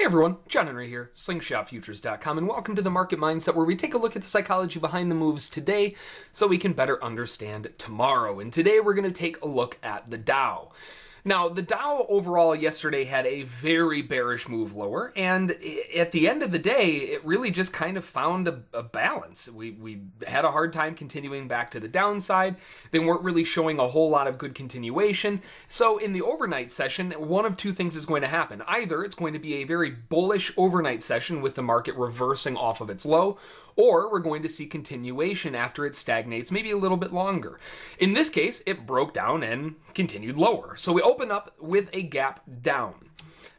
everyone, John Henry here, slingshotfutures.com, and welcome to the Market Mindset, where we take a look at the psychology behind the moves today so we can better understand tomorrow. And today we're going to take a look at the Dow. Now, the Dow overall yesterday had a very bearish move lower, and at the end of the day, it really just kind of found a balance. We had a hard time continuing back to the downside. They weren't really showing a whole lot of good continuation. So in the overnight session, one of two things is going to happen. Either it's going to be a very bullish overnight session with the market reversing off of its low, or we're going to see continuation after it stagnates maybe a little bit longer. In this case, it broke down and continued lower. So we open up with a gap down.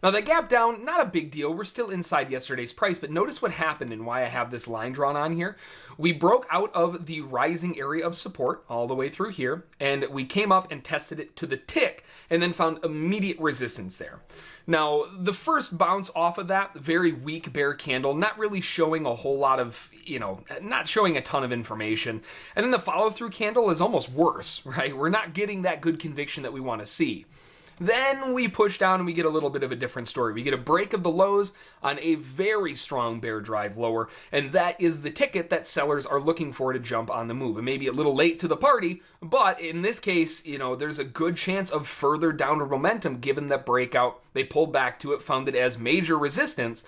Now that gap down, not a big deal. We're still inside yesterday's price, but notice what happened and why I have this line drawn on here. We broke out of the rising area of support all the way through here, and we came up and tested it to the tick and then found immediate resistance there. Now, the first bounce off of that, very weak bear candle, not really showing a whole lot of, not showing a ton of information. And then the follow-through candle is almost worse, right? We're not getting that good conviction that we want to see. Then we push down and we get a little bit of a different story. We get a break of the lows on a very strong bear drive lower, and that is the ticket that sellers are looking for to jump on the move. It may be a little late to the party, but in this case, there's a good chance of further downward momentum given that breakout. They pulled back to it, found it as major resistance,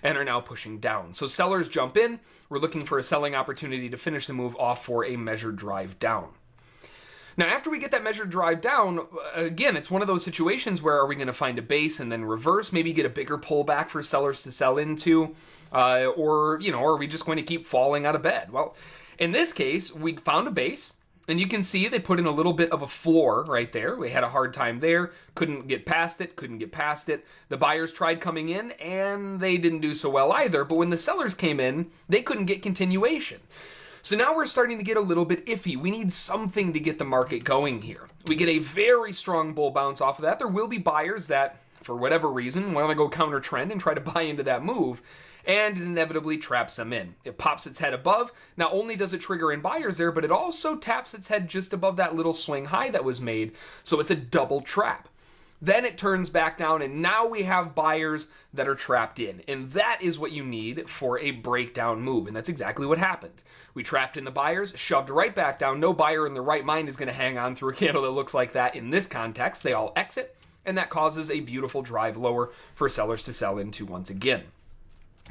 and are now pushing down. So sellers jump in. We're looking for a selling opportunity to finish the move off for a measured drive down. Now, after we get that measured drive down, again, it's one of those situations where are we going to find a base and then reverse, maybe get a bigger pullback for sellers to sell into, or are we just going to keep falling out of bed? Well, in this case, we found a base, and you can see they put in a little bit of a floor right there. We had a hard time there, couldn't get past it. The buyers tried coming in, and they didn't do so well either, but when the sellers came in, they couldn't get continuation. So now we're starting to get a little bit iffy. We need something to get the market going here. We get a very strong bull bounce off of that. There will be buyers that, for whatever reason, want to go counter trend and try to buy into that move, and it inevitably traps them in. It pops its head above. Not only does it trigger in buyers there, but it also taps its head just above that little swing high that was made, so it's a double trap. Then it turns back down, and now we have buyers that are trapped in. And that is what you need for a breakdown move. And that's exactly what happened. We trapped in the buyers, shoved right back down. No buyer in their right mind is going to hang on through a candle that looks like that in this context. They all exit, and that causes a beautiful drive lower for sellers to sell into once again.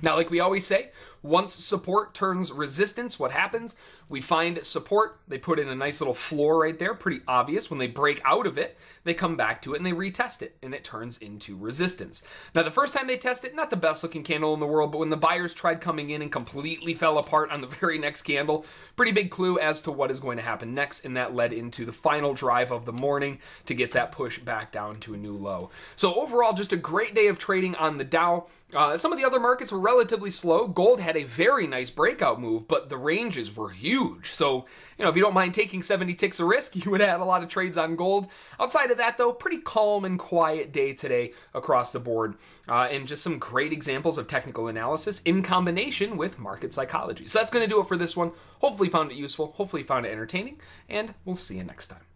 Now, like we always say, once support turns resistance, what happens? We find support, they put in a nice little floor right there, pretty obvious. When they break out of it, they come back to it and they retest it, and it turns into resistance. Now, the first time they test it, not the best looking candle in the world, but when the buyers tried coming in and completely fell apart on the very next candle, pretty big clue as to what is going to happen next, and that led into the final drive of the morning to get that push back down to a new low. So overall, just a great day of trading on the Dow. Some of the other markets were relatively slow. Gold had a very nice breakout move, but the ranges were huge. So, if you don't mind taking 70 ticks of risk, you would have a lot of trades on gold. Outside of that, though, pretty calm and quiet day today across the board. And just some great examples of technical analysis in combination with market psychology. So that's going to do it for this one. Hopefully you found it useful. Hopefully you found it entertaining. And we'll see you next time.